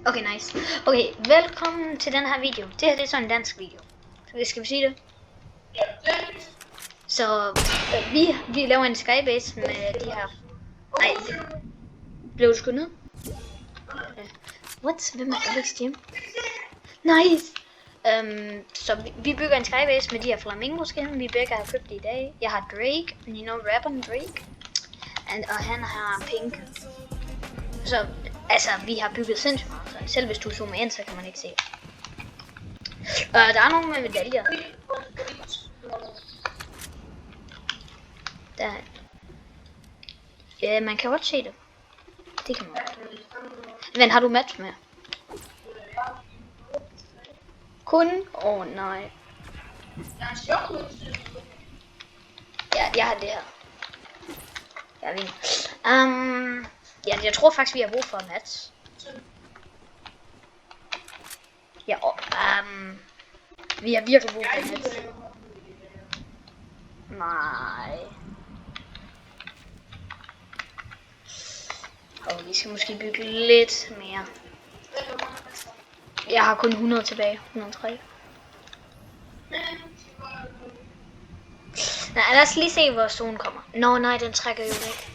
Okay, nice. Okay, velkommen til den her video. Det her det er sådan en dansk video. Skal vi sige det? Så vi laver en skybase med de her... Nej, blev du skudt ned? What? Hvem er Alex Jim? Nice! Så vi bygger en skybase med de her flamingo-skin. Vi begge har købt det i dag. Jeg har Drake, you know rapperen Drake. Og han har Pink. Så altså, vi har bygget sindssygt meget. Så selv hvis du zoomer ind, så kan man ikke se det. Der er nogle med medaljer. Der. Ja, man kan godt se det. Det kan man godt. Men har du match med? Kun? Nej. Ja, jeg har det her. Jeg vinder. Ja, jeg tror faktisk, vi har brug for en match. Ja, vi har virkelig brug for en match. Nej. Vi skal måske bygge lidt mere. Jeg har kun 100 tilbage. 103. Nej, lad os lige se, hvor zone kommer. Nej, den trækker jo væk.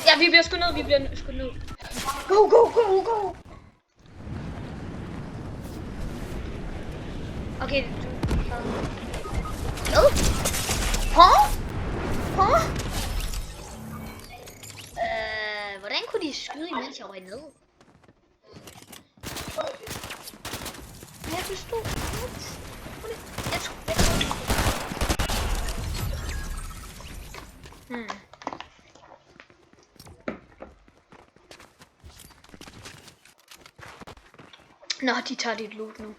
Ja, vi bliver skudt ned, Go! Okay, hvordan kunne de skyde, imens jeg røg ned? Jeg forstod ikke. Nå, de tager dit loot nu.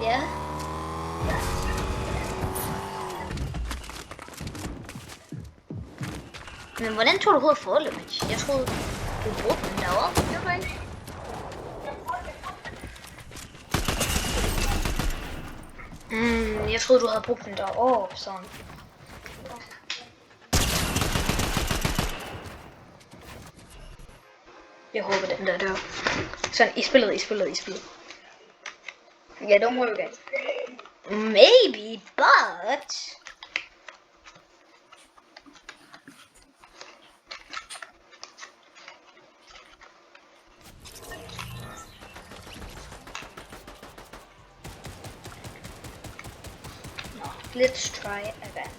Ja. Men hvordan tog du hovedet for det, Mitch? Jeg troede, du brugte den derovre. Jeg troede, du havde brugt den derovre, sådan. Jeg håber, den der dør. Sådan, I spillet. Yeah, don't worry, guys. Maybe, but... No, let's try again.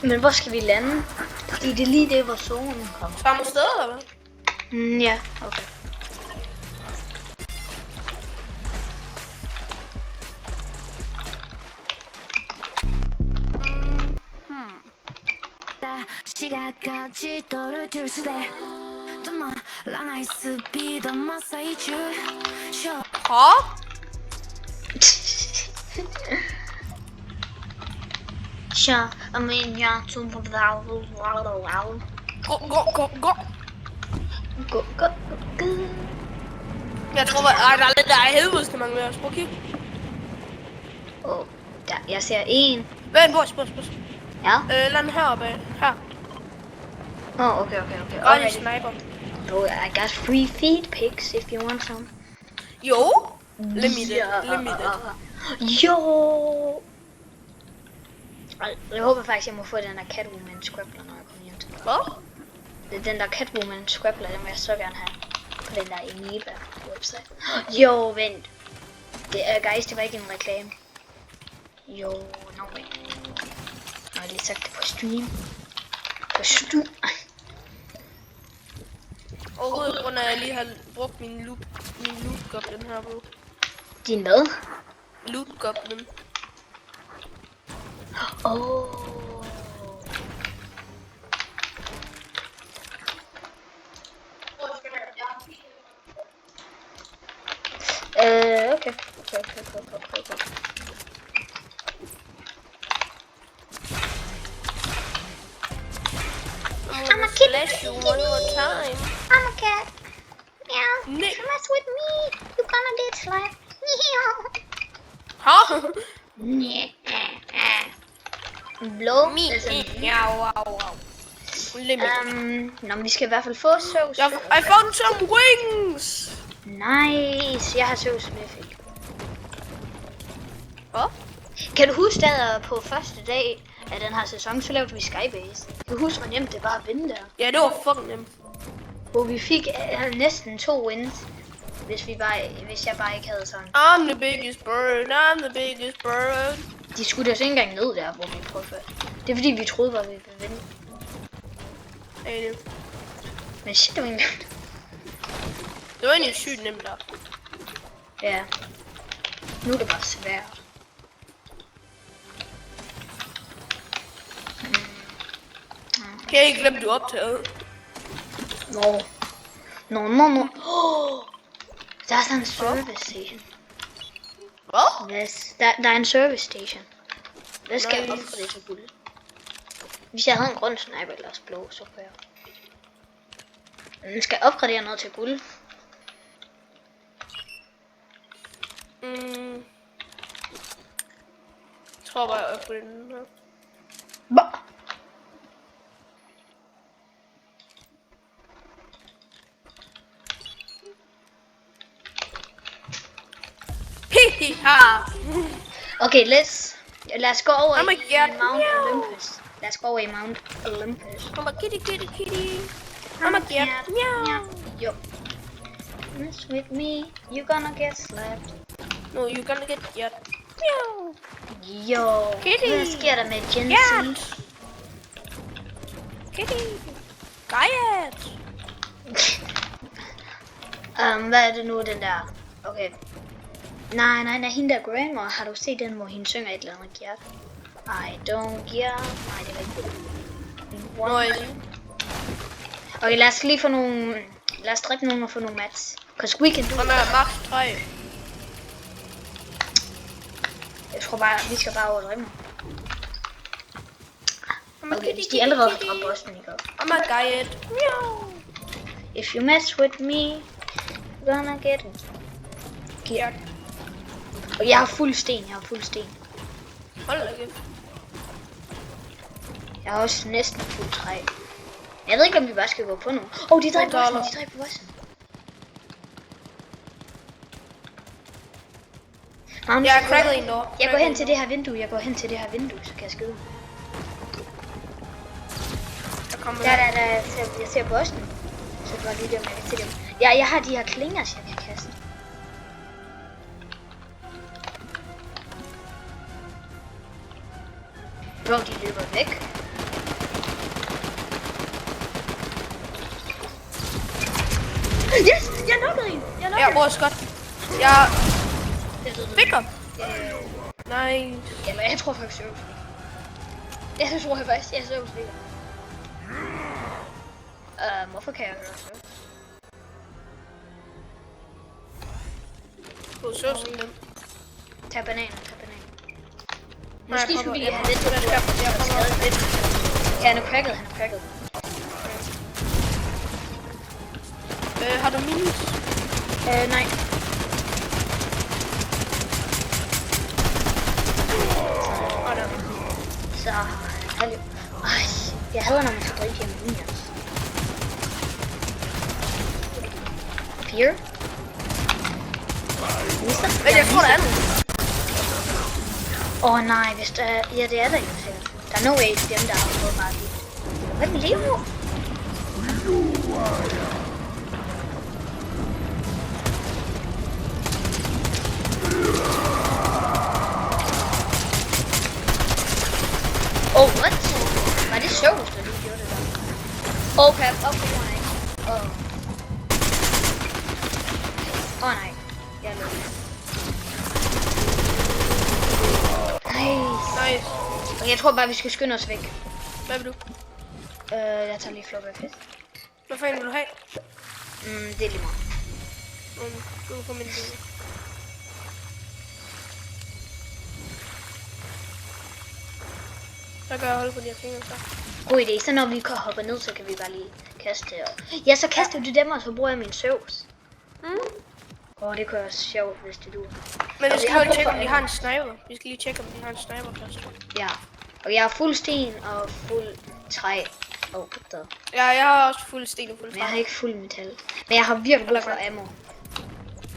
Men hvor skal vi lande? Fordi det er lige det, hvor zonen kommer. Samme sted, eller hvad? Ja, okay. Sure, I mean, yeah, to go. Jeg tror, der er lidt der i helvede, skal man være. Prøv at kigge. Der, jeg ser en. Vent, bus. Ja? Lad den heroppe. Her. Okay. Grønne sniper. Oh, I got free feed pics if you want some. Jo. Limited. Jo. Jeg håber faktisk, jeg må få den der Catwoman Scrappler, når jeg kommer hjem til. Hvad? Den der Catwoman Scrappler, den vil jeg så gerne have på den der Eniba website. Jo, vent. Guys, det var ikke en reklame. Jo, no way. Jeg har lige sagt det på stream. Overhovedet på grund af, at jeg lige har brugt min loot goblin her på. Din hvad? Loot goblin. Okay. I'm a kid. Slash you one more time. I'm a cat. Meow. Nej. You mess with me, you gonna get slapped. Ha? Blå. Mi. Altså, Wow. nå, men vi skal i hvert fald få sovs. I found some wings. Nice. Jeg har sovs med fik. Hvad? Kan du huske, at på første dag af den her sæson, så lavede vi Skybase? Kan du huske, hvor nemt det var at vinde der? Ja, det var fucking nemt. Hvor vi fik næsten 2 wins, hvis jeg bare ikke havde sådan. I'm the biggest bird. De skulle os ikke engang ned der, hvor vi prøvede før. Det er fordi, vi troede, at vi ville vinde. Men shit, det var ikke nemt. Det var egentlig sygt nemt der. Ja. Nu er det bare svært. Kan jeg ikke glemme, du optaget? Nå. Der er sådan en service station. Hvad? Yes, der er en service station. Hvad skal jeg Nice. op for det til guld? Hvis jeg havde en grøn sniper eller også blå, så kunne jeg. Den skal opgradere noget til guld. Jeg tror bare, jeg er på den her. Bah! Hihiha. Okay, lad os gå over Oh my i God. Mount Meow. Olympus. Lad os gå over i Mount Olympus. I'm a kitty. I'm a cat. Meow. Jo. Mess with me, you gonna get slapped. No, you're gonna get cat. Meow. Jo, Kitty. hvad sker der med Gen Z? Cat. Kitty. Cat. Hvad er det nu, den der? Okay. Nej, hende der Grandma, har du set den, hvor hende synger et eller andet hjerte? I don't care. Nej, det er ikke. Noise. Okay, lad os lige få nogle. Lad os drikke nogle og få nogle mats. Cause we can do Han it. er max 3. Jeg tror bare, vi skal bare overdrive mig. Okay, hvis de allerede har dræbt bossen, ikke? I'm a guide. Meow. If you mess with me, you're gonna get it. Cat. Og jeg har fuld sten, Hold da kæft. Jeg har også næsten fuld træ. Jeg ved ikke, om vi bare skal gå på nu. De dræber bossen, Magnus, Jeg er cracket en door. Jeg går hen til det her vindue, så kan jeg skyde. Der kommer Der, jeg ser bossen. Så det var lige det, om jeg kan se dem. Ja, jeg har de her klinger, så jeg kan kaste. Bro, de løber væk. Yes! Jeg knockede en! Ja, også godt. Jeg fik ham. Nej. Nice. Eller jeg tror faktisk, jeg tror faktisk, jeg så fik. Hvorfor kan jeg høre så? Du så sådan dem. Tag bananen. Nej, Måske jeg skulle vi kommer- have lidt på jeg bordet, kommer- så skadet lidt. Ja, han er cracket. Har du minis? Nej. Så, hallo. Ej, jeg hader, når man skal drikke hjemme minions. 4. Men jeg tror, der er nogen. Nej, hvis der er... Ja, det er der jo sikkert. Der er no way, dem der har fået meget vildt. Hvad er Leo? What? Var det sjovt, at du gjorde det der? Okay, op på grund af. Nej. Jeg løb. Nice. Og jeg tror bare, vi skal skynde os væk. Hvad vil du? Jeg tager lige flop af fisk. Hvad fanden vil du have? Det er lige meget. Du kan få min bil. Så kan jeg holde på de her fingre så. God idé. Så når vi kan hoppe ned, så kan vi bare lige kaste. Ja, så kaster du dem, og så bruger jeg min søvs. Det kunne være sjovt, hvis det du. Men vi skal lige tjekke, om de har en sniper. Vi skal lige tjekke, om de har en sniper først. Ja. Og jeg har fuld sten og fuld træ. Der. Ja, jeg har også fuld sten og fuld Men jeg træ. har ikke fuld metal. Men jeg har virkelig brug for ammo.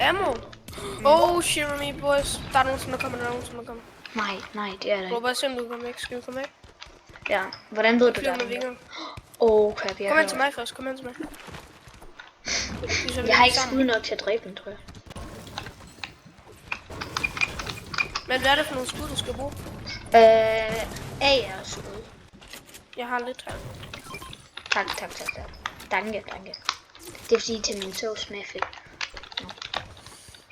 Ammo? Oh, shiver me, boys. Der er nogen, der kommer. Nej, det er der Prøv ikke. bare at se, om du kommer væk. Skal vi komme væk? Ja. Hvordan ved du Flyver der? med vinger. Crap, Kom hen til mig først. Kom hen til mig. Jeg har ikke skud nok til at dræbe den, tror jeg. Men hvad er det for nogle skud, du skal bruge? AR-skud. Jeg har lidt her. Tak. Danke. Det er fordi til min sovs med fedt.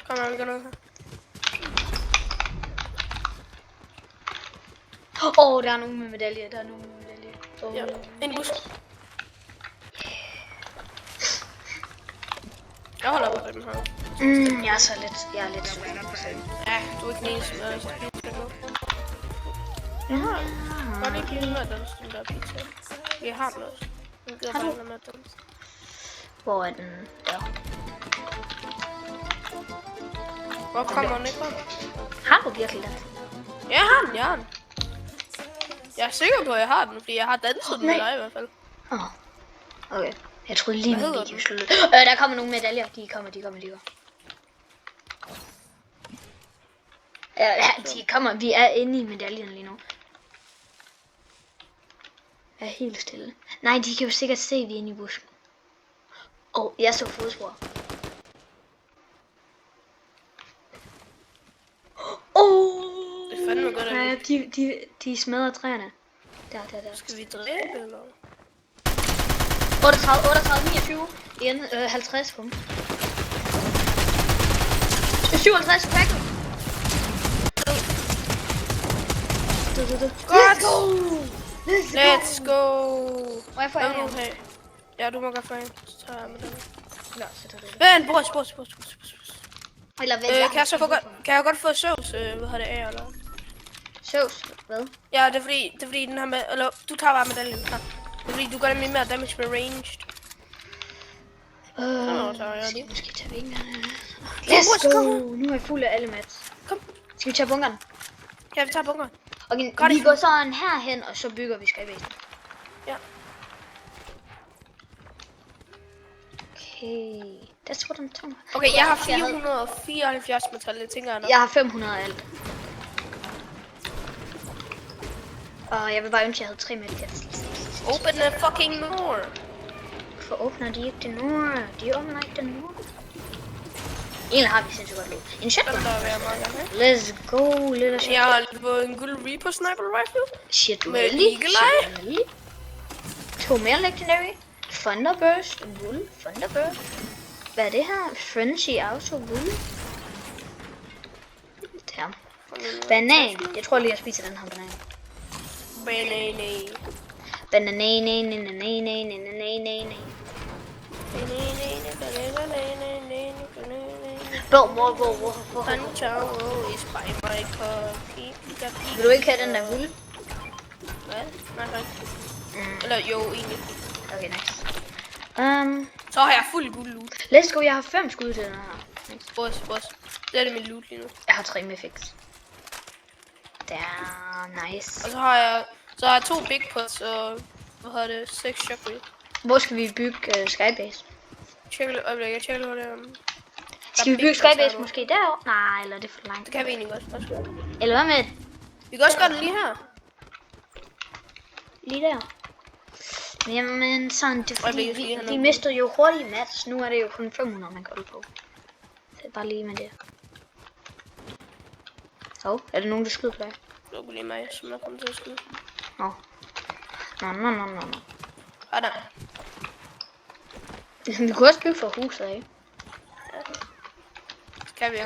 Kom her, vi går ned her. Der er nogen med medaljer. Ja, en bus. Jeg holder op på den her. Jeg er lidt sulten. Ja, du er ikke den eneste, der er så pizza nu. Var det ikke lige med den der pizza? Vi har den også. Vi gider bare den med den. Hvor er den? Der. Hvor kommer den ikke fra? Har du virkelig den? Jeg har den. Jeg er sikker på, at jeg har den, fordi jeg har danset den med dig i hvert fald. Okay. Jeg troede lige, Hvad min hedder video den? sluttede. Der kommer nogle medaljer. De kommer. Ja, de kommer. Vi er inde i medaljen lige nu. Jeg er helt stille. Nej, de kan jo sikkert se, at vi er inde i busken. Jeg så fodspor. Det er fandme godt, at Ja, de smadrer træerne. Der. skal vi dræbe, eller? 38, 29. Igen, 50 punkt. 57, crack. Godt! Let's go! Må jeg få Hvad en? vil du Have? Ja, du må godt få en. Så tager jeg med den. Nå, så tager det. Vent, bros. Eller vent, Kan jeg godt få sovs, hvad har det af, eller? Sovs, hvad? Ja, det er fordi den har med, eller du tager bare medaljen her. Det er fordi du gør nemlig mere damage med ranged. Så tager jeg det. Måske tage vingerne. Let's go! Nu er jeg fuld af alle mats. Kom. Skal vi tage bunkeren? Ja, vi tager bunkeren. Okay, vi går sådan herhen, og så bygger vi skybase. Ja. Okay, that's what I'm talking about. Okay, jeg har 474 metal, det tænker jeg nok. Jeg har 500 af alt. Og jeg vil bare ønske, at jeg havde 3 medkits. Open the fucking door. For åbner de ikke det nord? De åbner ikke det nord. Egentlig har vi sindssygt godt lov. En shotgun. Den der vil jeg meget gerne have. Let's go, lille shotgun. Jeg har fået en guld Reaper Sniper Rifle. Shit, Med really? Eagle Eye. Shit, really? 2 mere legendary. Thunderburst, wool, Thunderburst. Hvad er det her? Frenzy Auto, wool. Damn. Banan. Jeg tror lige, jeg spiser den her banan. Hvor? Pancho is by my coffee. Vil du ikke have den der wool? Hvad? Nej. Eller jo, egentlig. Okay, nice. Så har jeg fuld guld loot. Let's go, jeg har 5 skud til den her. Nice. Boss. Det er det min loot lige nu. Jeg har 3 med fix. Der, nice. Og så har jeg 2 big pots og hvad hedder det, 6 shockwave. Hvor skal vi bygge skybase? Jeg tjekker hvor det er. Skal vi bygge skybase måske derovre? Nej, eller er det for langt? Det kan vi egentlig godt. Eller hvad med Vi kan også gøre det lige her. lige der? Jamen sådan, det er fordi, jeg skal lige have vi noget. mister jo hurtigt mats. Nu er det jo kun 500, man kan holde på. Det er bare lige med det. Er det nogen, der skyder på dig? Det var lige mig, som er kommet til at skyde. Nå. Ah, der. Vi kunne også bygge for huset af. Skal vi?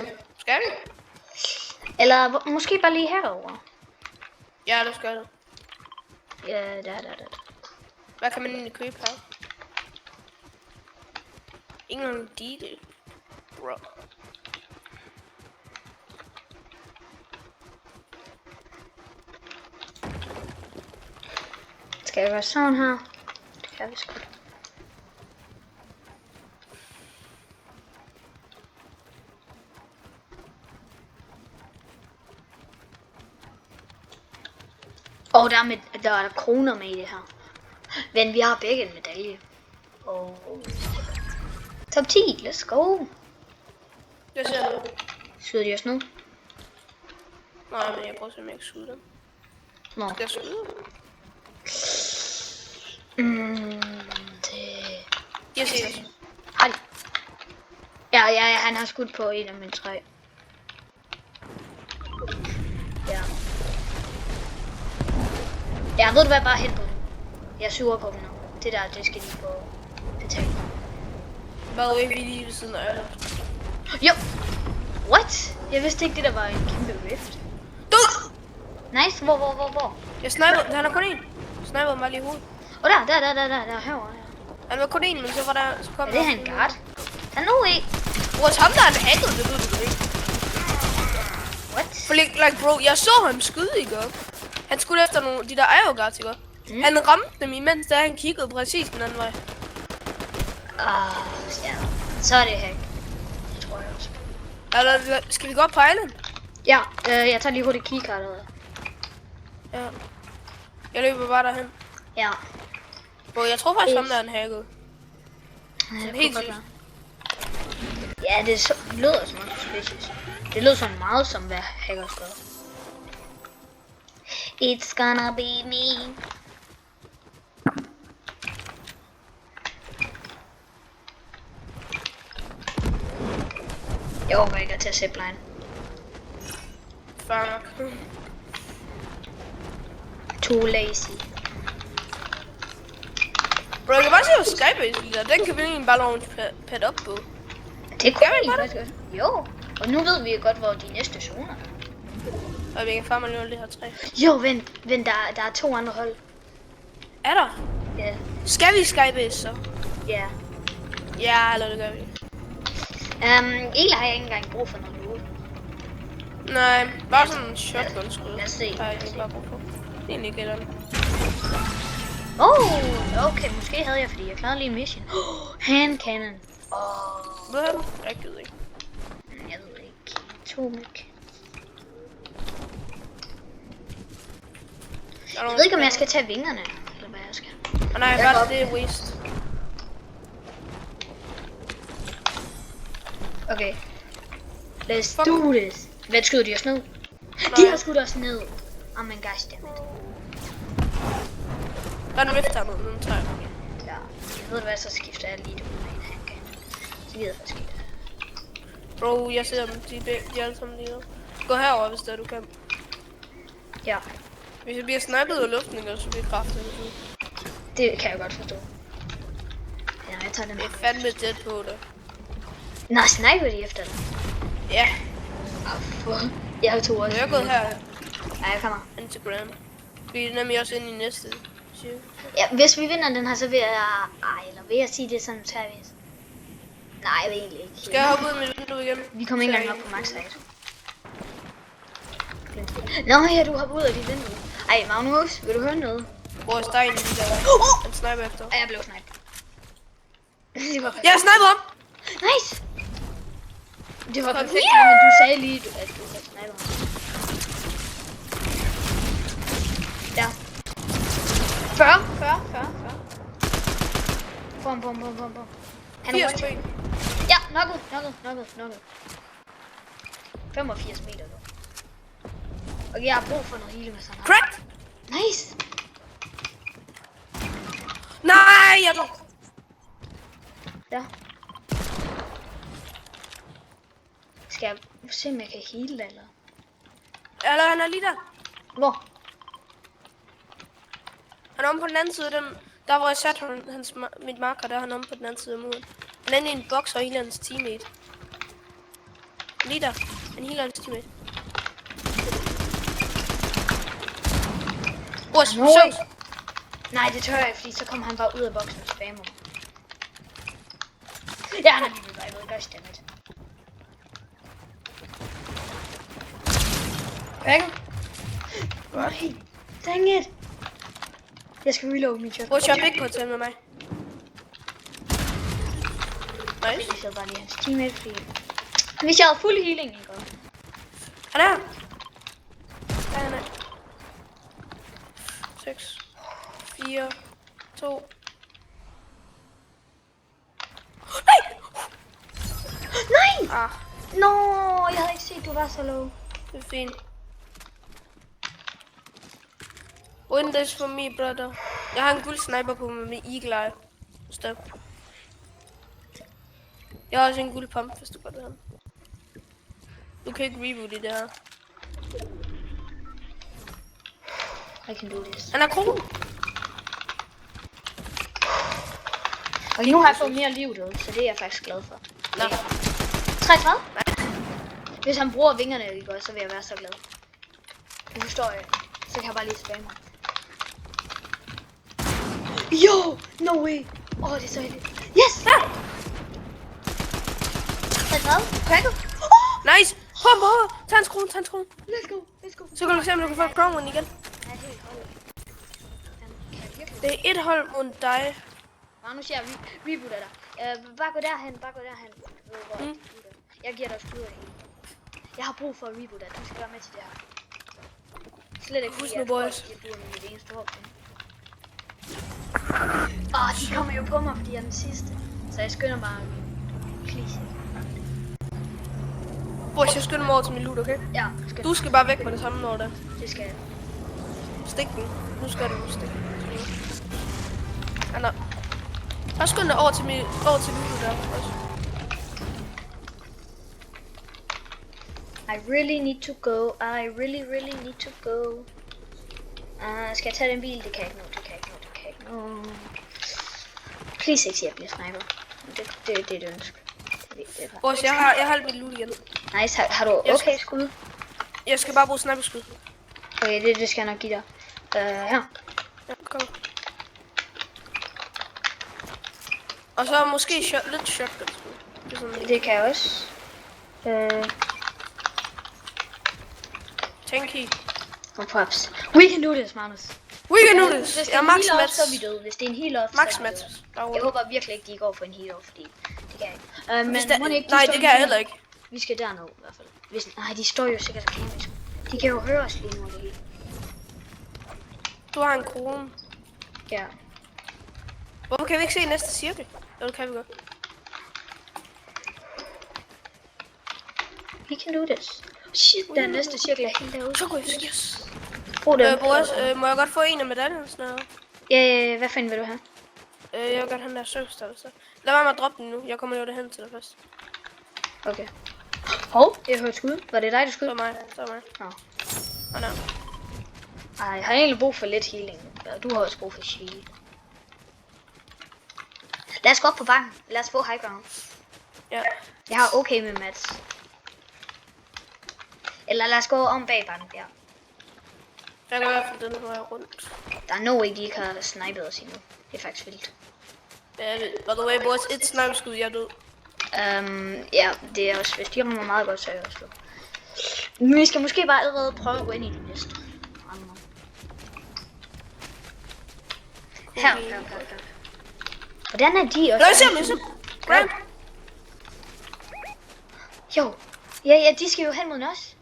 Eller måske bare lige herovre. Ja, det skal det. Ja, der. Hvad kan man egentlig købe her? Ingen detail. Bro. Skal jeg gøre sådan her? Det kan vi sgu. Og der er kroner med i det her. Men vi har begge en medalje. Og top 10, let's go. Jeg ser det. Skyder de os nu? Nej, men jeg prøver simpelthen ikke at skyde dem. Nå. Skal jeg skyde dem? Det... Jeg ser det. Har de? Ja, han har skudt på en af mine træ. Ja. Jeg ved du hvad, bare hen på dem. Jeg suger på dem nu. Det der, det skal de få betalt. Hvad er vi lige ved siden af? Jo! What? Jeg vidste ikke, det der var en kæmpe rift. Død! Nice, hvor? Jeg sniper, han har kun en. Sniper mig lige i hovedet. Åh, der, herovre. Han var kun en, men så var der, så kom Er det han guard? Der er nu en. Vores ham der han hackede, det ved du ikke. What? For like bro, jeg så ham skyde i går. Han skulle efter nogle, de der Ioguards, ikke? Han ramte dem imens, da han kiggede præcis den anden vej. Ja. Så er det hack. Det tror jeg også. Eller, skal vi gå op på island? Ja, jeg tager lige hurtigt keycardet. Ja. Jeg løber bare derhen. Ja. Bro, jeg tror faktisk, ham der er en hacket. Helt sygt. Ja, det lyder som noget suspicious. Det lyder sådan meget som, hvad hackers gør. It's gonna be me. Jeg overgår ikke at tage zipline. Fuck. Too lazy. Bro, jeg kan bare se vores skybase lige der. Den kan vi egentlig bare launch pad op på. Det kunne vi faktisk godt. Jo. Og nu ved vi godt, hvor de næste zoner er. Og vi kan farme lige det her træ. Jo, vent, der er 2 andre hold. Er der? Ja. Skal vi skybase så? Ja. Ja, eller det gør vi. Egentlig har jeg ikke engang brug for noget loot. Nej, bare sådan en shotgun-skud. Lad os se. Har jeg ikke bare brug for. Det er egentlig ikke et eller andet. Okay, måske havde jeg, fordi jeg klarede lige en mission. Hand cannon. Hvad har du? Jeg gider ikke. Jeg ved ikke. 2 mech. Jeg ved ikke, om jeg skal tage vingerne, eller hvad jeg skal. Nej, bare det er waste. Okay. Let's do this. Hvad skyder de os ned? De har skudt os ned. Oh my gosh, dammit. Der er en rift hernede, den tager jeg. Ja, jeg ved hvad, så skifter jeg lige det ud med en handgun. Så gider jeg faktisk ikke. Bro, jeg ser dem, de er alle sammen lige nu. Gå herover, hvis det er, du kan. Ja. Hvis jeg bliver snipet ud af luften, ikke, så bliver kraftigt. Det kan jeg godt forstå. Ja, jeg tager den. Det er fandme tæt på det. Nå, sniper de efter dig? Ja. Jeg har 2 også. Jeg er gået her. Ja, jeg kommer. Instagram. Vi er nemlig også inde i næste. Ja, hvis vi vinder den her, så vil jeg... eller vil jeg sige det sådan service? Nej, jeg vil egentlig ikke. Skal jeg hoppe ud med vinduet igen? Vi kommer ikke engang op på max height. Nå ja, du hopper ud af dit vindue. Ej, Magnus, vil du høre noget? Hvor er stegen lige der? En sniper efter. Ej, jeg blev snipet. Jeg er snipet op! Nice! Det var perfekt, men du sagde lige, at du havde snipet ham. Ja. 40. Bum. Han er one. Ja, knocket. 85 meter nu. Okay, jeg har brug for noget healing med sådan. Crack! Nice! Nej, jeg dog. Ja. Skal jeg se, om jeg kan heale eller? Eller han er lige der. Hvor? Han er om på den anden side, der hvor jeg satte mit marker, der er han om på den anden side af muren. Han er inde i en boks og healer hans teammate. Lige der. Han healer hans teammate. Nej, det tør jeg ikke, fordi så kommer han bare ud af boksen og spammer. Ja, han er lige ved mig, gosh dammit. Væk. Nej, dang it. Jeg skal reload min shot. Prøv at køre big på til med mig. Nice. Jeg sad bare lige hans teammate, fordi... Hvis jeg havde fuld healing, ikke godt. Han er her. Ja, han er. 6, 4, 2. Nej! Nej! Ah, Nå, jeg havde ikke set, du var så low. det er fint. Win this for me, brother. Jeg har en guld sniper på med Eagle Eye. Stop. Jeg har også en guld pump, hvis du godt vil have den. Du kan ikke reboot i det her. I can do this. Han er cool. Og nu har jeg fået mere liv derude, så det er jeg faktisk glad for. Nå. 33? Hvis han bruger vingerne, ikke også, så vil jeg være så glad. Du forstår jeg. Så kan jeg bare lige spamme ham. Jo! No way! Det er så heldigt. Yes! Ja. 33? Cracket? Nice! Kom på! Tag en skruen, tag en skruen. Let's go, let's go. Så kan du se, om du kan få crown win igen. Ja, det er helt holdet. Det er et hold mod dig. Nu siger jeg rebooter dig. Bare gå derhen, bare gå derhen. Jeg giver dig skud af det hele. Jeg har brug for at reboote dig. Du skal være med til det her. Slet ikke Husk nu, boys. Du er mit eneste håb. De kommer jo på mig, fordi jeg er den sidste. Så jeg skynder bare please. Boys, jeg skynder mig over til min loot, okay? Ja, Du skal bare væk med det samme, når det. det skal jeg. Stik den. Nu skal du stikke den. Jeg skynder over til loot der også. I really need to go. I really need to go. Skal jeg tage den bil? Det kan jeg ikke nå. Please ikke sige, at jeg bliver sniper. Det er et ønske. Boys, jeg har alt mit loot igen. Nice, har du okay skud? Jeg skal bare bruge sniperskud. Okay, det skal jeg nok give dig. Her. Ja, kom. Og så måske lidt shotgun skud. Det kan jeg også. Tanky. Props. We can do this, Magnus. We can do this. Hvis det Jeg er er max en heal-off, match. så er vi døde. Hvis det er en heal-off, Max så er vi match. døde. Jeg håber virkelig ikke, de går for en heal-off, fordi det kan jeg ikke. Men Der, må ikke, nej, det kan jeg heller ikke. Vi skal derned i hvert fald. Nej, de står jo sikkert og kæmper. De kan jo høre os lige nu, det hele. Du har en krone. Ja. Hvorfor kan vi ikke se næste cirkel? Jo, det kan vi godt. We can do this. Shit, den næste cirkel er helt derude. Så går jeg. Yes. Brug den. Boris, må jeg godt få en af medaljerne? Ja, hvad fanden vil du have? Jeg vil godt have den der service så. Lad være med at droppe den nu. Jeg kommer jo derhen til dig først. Okay. Jeg hørte skud. Var det dig, der skød? Det var mig. Nå. Nej. Ej, jeg har egentlig brug for lidt healing. Ja, du har også brug for healing. Lad os gå op på banken. Lad os få high ground. Ja. Jeg har okay med Mats. Eller lad os gå om bag banken, ja. Jeg går i hvert fald den vej rundt. Der er no way, de ikke har snipet os endnu. Det er faktisk vildt. Ja, by the way, boys, et snipeskud, jeg er død. Ja, det er også, hvis de rammer meget godt, så er jeg også død. Men vi skal måske bare allerede prøve at gå ind i det næste. Her. Hvordan er de også? Jeg ser. Grant. Jo. Ja, de skal jo hen mod os.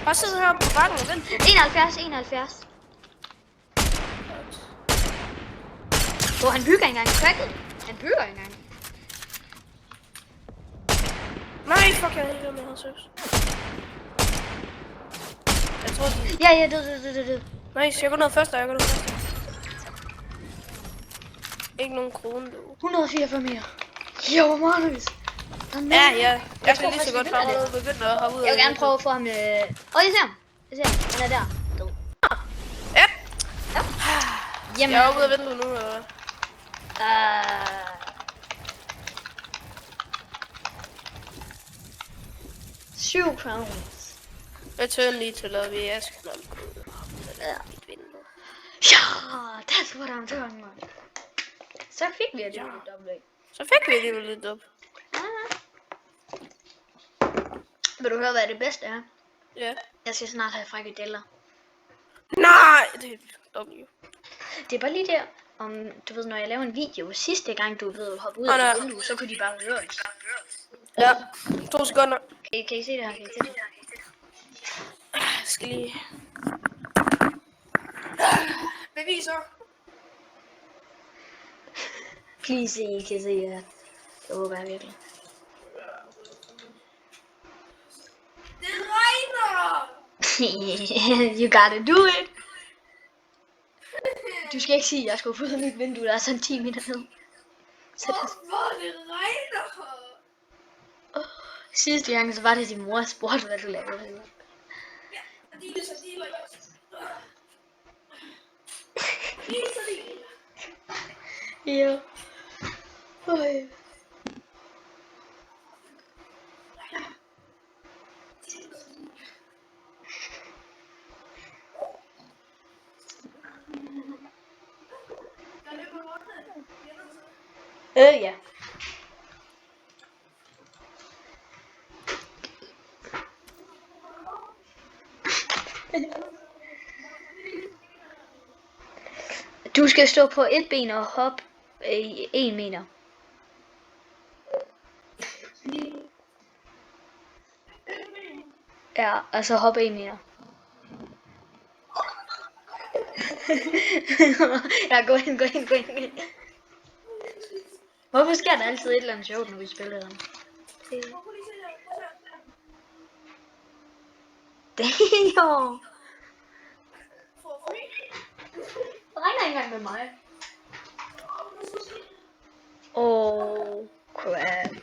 Bare sidde her på bakken og vent. 71. Han bygger engang. Cracket. Han bygger engang. Nej, fuck, jeg havde med hans søs. Jeg tror, de... Ja, død. Nice, jeg går ned først, Ikke nogen krone, du. 144 mere. Jo, Magnus. Ja. Jeg skal lige så godt fra at begynde at hoppe ud. Jeg vil gerne prøve at få ham... jeg ser ham. Han er der. Død. Ja. Jamen, jeg er ude af vinduet nu, eller hvad? 7 crowns. Jeg tør lige til at vi er sgu nok. Ja, that's what I'm talking about. Så fik vi alligevel lidt dobbelt. Så fik vi alligevel lidt op. Vil du høre, hvad det bedste er? Ja. Jeg skal snart have frikadeller. Nej, det er dumt jo. Det er bare lige der, om du ved, når jeg laver en video, sidste gang du ved hoppe ud af vinduet, så kunne de bare høre os. Ja, 2 sekunder. Kan I se det her? Jeg skal lige... Beviser. Please, I kan se det. Det håber jeg virkelig. Det regner! You gotta do it. Du skal ikke sige, at jeg skulle ud af mit vindue, der er sådan 10 meter ned. Så det... Hvorfor det regner? Sidste gang, så var det din mor spurgte, hvad du lavede. Ja, og de er så de var Ja. Øj. Ja. Du skal stå på et ben og hoppe i 1 meter. Ja, altså hoppe 1 meter. Ja, gå ind. Hvorfor sker der altid et eller andet sjovt, når vi spiller den? Damn! Det regner ikke engang med mig. Oh, crap.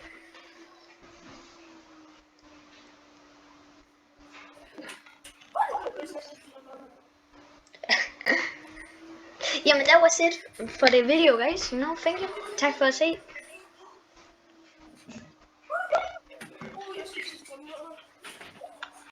Jamen, that was it for the video, guys. You know, thank you. Tak for at se.